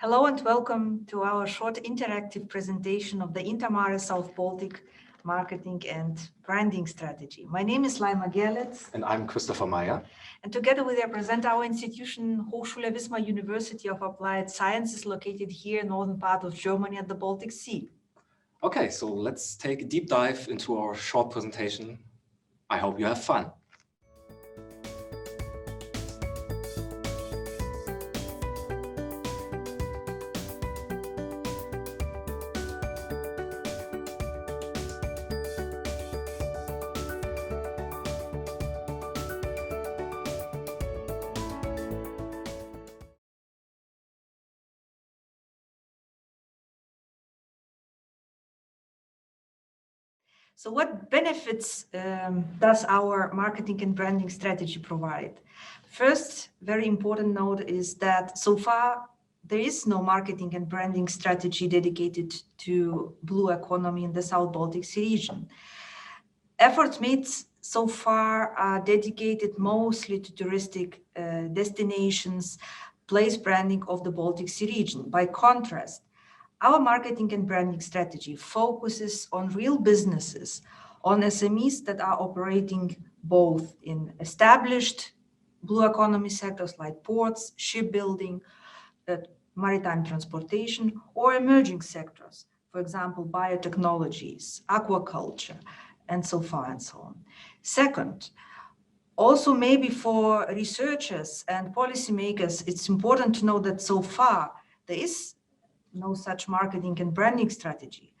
Hello and welcome to our short interactive presentation of the InterMarE South Baltic marketing and branding strategy. My name is Laima Gerlitz. And I'm Christopher Meyer. And together we represent our institution, Hochschule Wismar University of Applied Sciences, located here in northern part of Germany at the Baltic Sea. Okay, so let's take a deep dive into our short presentation. I hope you have fun. So what benefits does our marketing and branding strategy provide? First, very important note is that so far there is no marketing and branding strategy dedicated to blue economy in the South Baltic Sea region. Efforts made so far are dedicated mostly to touristic destinations, place branding of the Baltic Sea region. By contrast, our marketing and branding strategy focuses on real businesses, on SMEs that are operating both in established blue economy sectors like ports, shipbuilding, maritime transportation, or emerging sectors, for example, biotechnologies, aquaculture, and so far and so on. Second, also maybe for researchers and policymakers, it's important to know that so far there is no such marketing and branding strategy.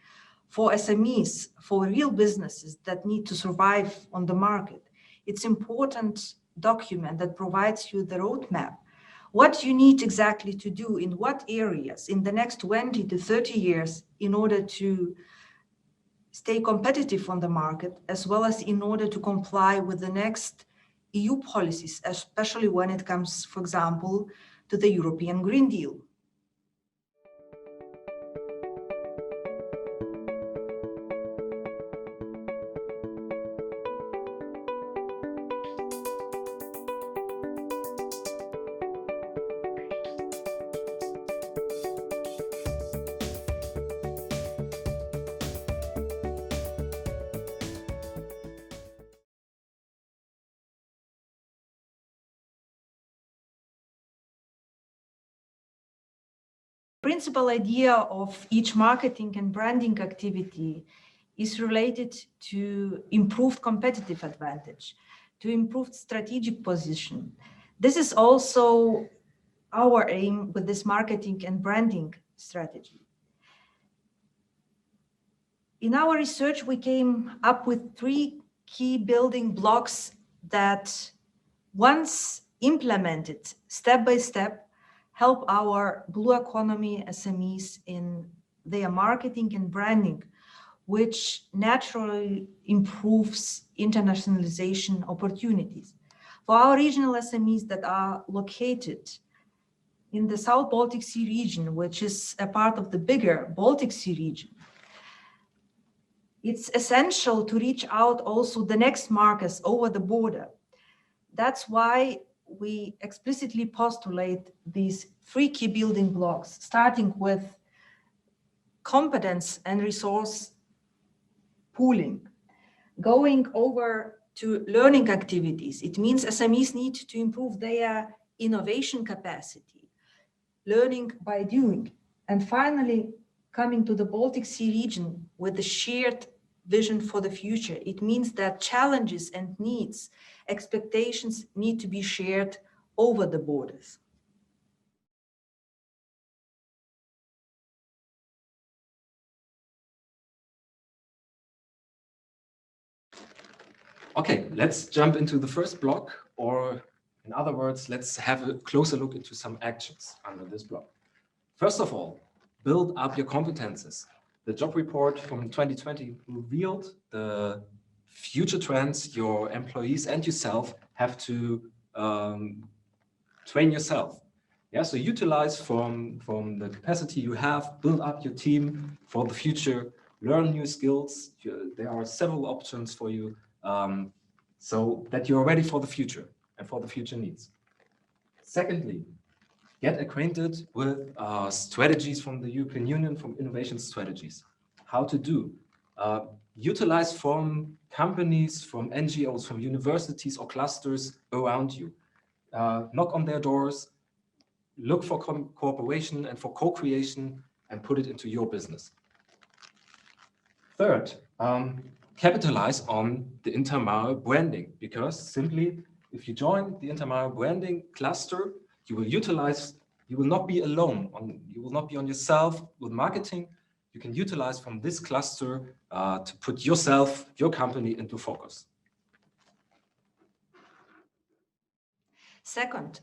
For SMEs, for real businesses that need to survive on the market, it's important document that provides you the roadmap. What you need exactly to do in what areas in the next 20 to 30 years in order to stay competitive on the market, as well as in order to comply with the next EU policies, especially when it comes, for example, to the European Green Deal. Principal idea of each marketing and branding activity is related to improved competitive advantage, to improved strategic position. This is also our aim with this marketing and branding strategy. In our research, we came up with 3 key building blocks that, once implemented step by step, help our blue economy SMEs in their marketing and branding, which naturally improves internationalization opportunities. For our regional SMEs that are located in the South Baltic Sea region, which is a part of the bigger Baltic Sea region, it's essential to reach out also the next markets over the border. That's why we explicitly postulate these 3 key building blocks, starting with competence and resource pooling, going over to learning activities. It means SMEs need to improve their innovation capacity, learning by doing, and finally coming to the Baltic Sea region with the shared vision for the future. It means that challenges and needs, expectations need to be shared over the borders. Okay, let's jump into the first block, or in other words, let's have a closer look into some actions under this block. First of all, build up your competences. The job report from 2020 revealed the future trends your employees and yourself have to train yourself. Yeah, so utilize from the capacity you have, build up your team for the future, learn new skills. There are several options for you so that you're ready for the future and for the future needs. Secondly, Get acquainted with strategies from the European Union, from innovation strategies. How to do. Utilize from companies, from NGOs, from universities or clusters around you. Knock on their doors, look for cooperation and for co-creation and put it into your business. Third, capitalize on the InterMarE branding, because simply if you join the InterMarE branding cluster, you will not be alone, you will not be on yourself with marketing. You can utilize from this cluster to put yourself, your company into focus. Second,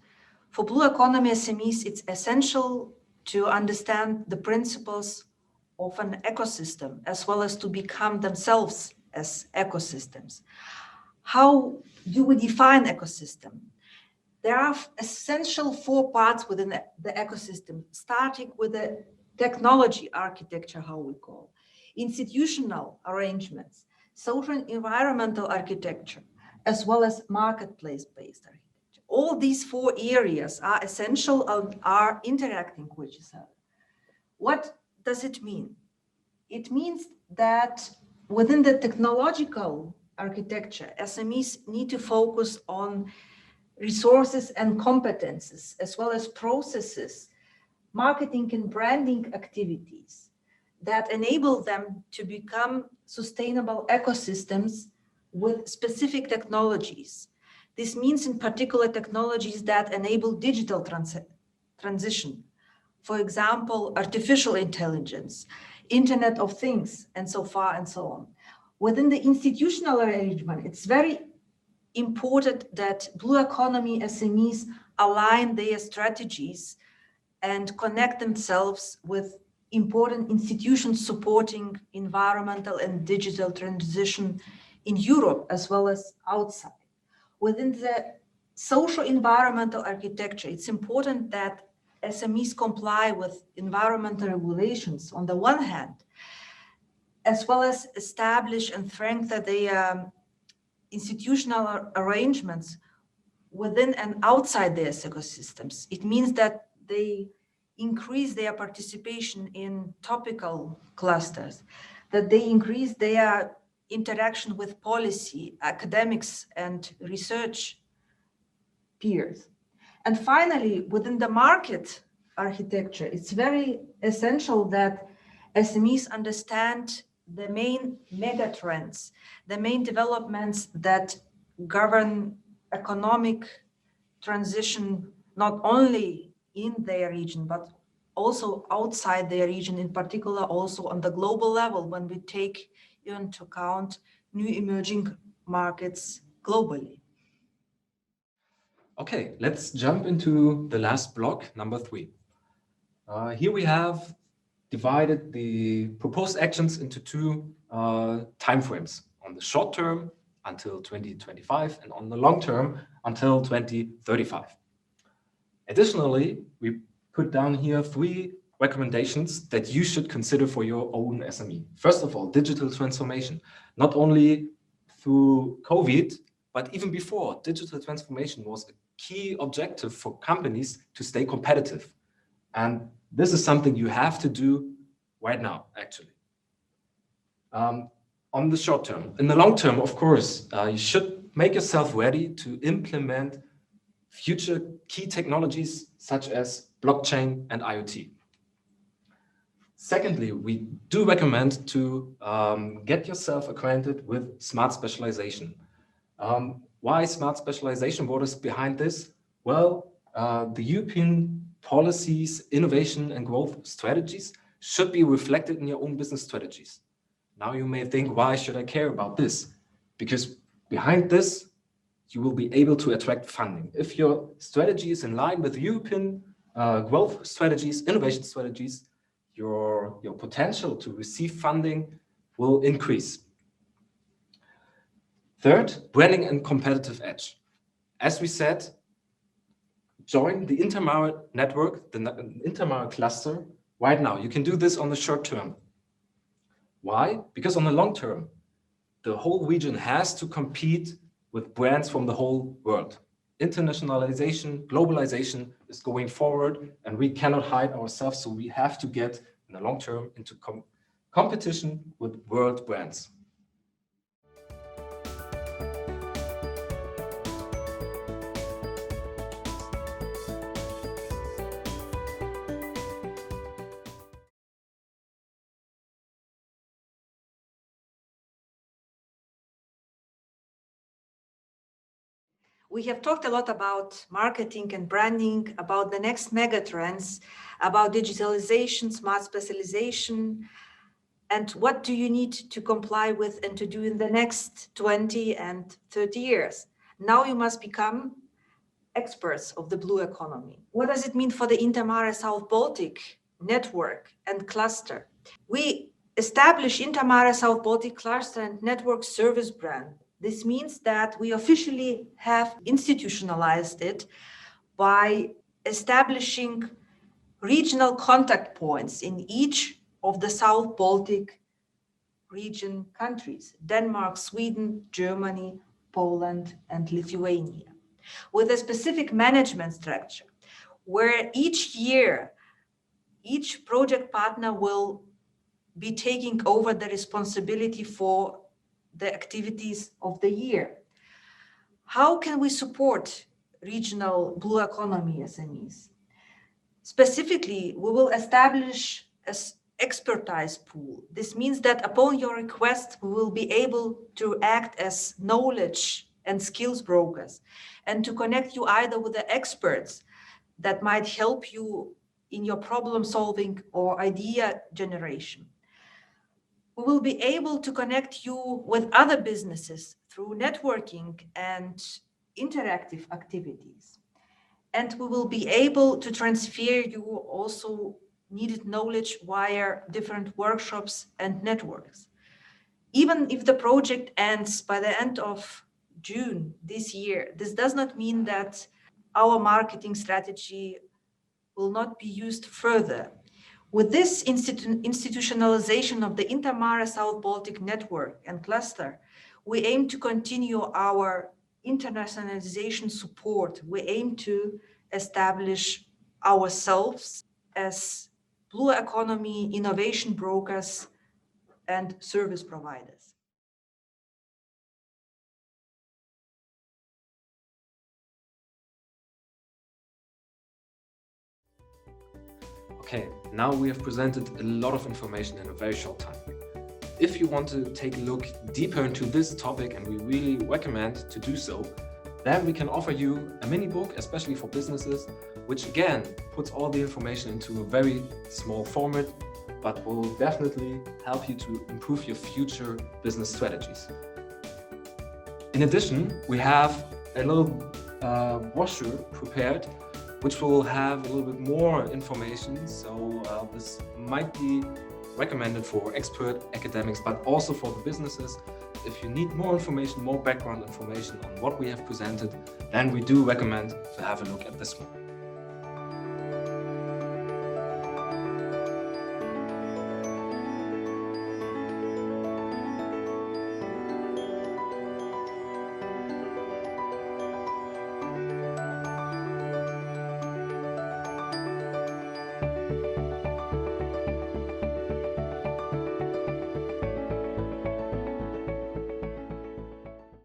for blue economy SMEs, it's essential to understand the principles of an ecosystem as well as to become themselves as ecosystems. How do we define ecosystem? There are essential 4 parts within the ecosystem, starting with the technology architecture, how we call, institutional arrangements, social and environmental architecture, as well as marketplace-based architecture. All these 4 areas are essential and are interacting with each other. What does it mean? It means that within the technological architecture, SMEs need to focus on resources and competences, as well as processes, marketing and branding activities that enable them to become sustainable ecosystems with specific technologies. This means in particular technologies that enable digital transition. For example, artificial intelligence, Internet of Things, and so far and so on. Within the institutional arrangement, it's very important that blue economy SMEs align their strategies and connect themselves with important institutions supporting environmental and digital transition in Europe as well as outside. Within the social environmental architecture, it's important that SMEs comply with environmental regulations on the one hand, as well as establish and strengthen the institutional arrangements within and outside their ecosystems. It means that they increase their participation in topical clusters, that they increase their interaction with policy, academics, and research peers. And finally, within the market architecture, it's very essential that SMEs understand the main mega trends, the main developments that govern economic transition, not only in their region, but also outside their region, in particular also on the global level when we take into account new emerging markets globally. Okay, let's jump into the last block, number 3. Here we have divided the proposed actions into 2 timeframes. On the short term, until 2025, and on the long term, until 2035. Additionally, we put down here 3 recommendations that you should consider for your own SME. First of all, digital transformation. Not only through COVID, but even before, digital transformation was a key objective for companies to stay competitive. And this is something you have to do right now, actually. On the short term. In the long term, of course, you should make yourself ready to implement future key technologies such as blockchain and IoT. Secondly, we do recommend to get yourself acquainted with smart specialization. Why smart specialization? What is behind this? Well, the European policies, innovation and growth strategies should be reflected in your own business strategies. Now you may think, why should I care about this? Because behind this, you will be able to attract funding. If your strategy is in line with European growth strategies, innovation strategies, your potential to receive funding will increase. Third, branding and competitive edge. As we said, join the InterMarE network, the InterMarE cluster right now. You can do this on the short term. Why? Because on the long term, the whole region has to compete with brands from the whole world. internationalization, globalization is going forward, and we cannot hide ourselves. So we have to get in the long term into competition with world brands. We have talked a lot about marketing and branding, about the next mega trends, about digitalization, smart specialization, and what do you need to comply with and to do in the next 20 and 30 years. Now you must become experts of the blue economy. What does it mean for the InterMarE South Baltic network and cluster? We establish InterMarE South Baltic cluster and network service brand. This means that we officially have institutionalized it by establishing regional contact points in each of the South Baltic region countries: Denmark, Sweden, Germany, Poland, and Lithuania, with a specific management structure where each year, each project partner will be taking over the responsibility for the activities of the year. How can we support regional blue economy SMEs? Specifically, we will establish an expertise pool. This means that upon your request, we will be able to act as knowledge and skills brokers and to connect you either with the experts that might help you in your problem solving or idea generation. We will be able to connect you with other businesses through networking and interactive activities. And we will be able to transfer you also needed knowledge via different workshops and networks. Even if the project ends by the end of June this year, this does not mean that our marketing strategy will not be used further. With this institutionalization of the InterMarE South Baltic network and cluster, we aim to continue our internationalization support. We aim to establish ourselves as blue economy innovation brokers and service providers. Okay, now we have presented a lot of information in a very short time. If you want to take a look deeper into this topic, and we really recommend to do so, then we can offer you a mini book, especially for businesses, which again puts all the information into a very small format, but will definitely help you to improve your future business strategies. In addition, we have a little brochure prepared, which will have a little bit more information. So this might be recommended for expert academics, but also for the businesses. If you need more information, more background information on what we have presented, then we do recommend to have a look at this one.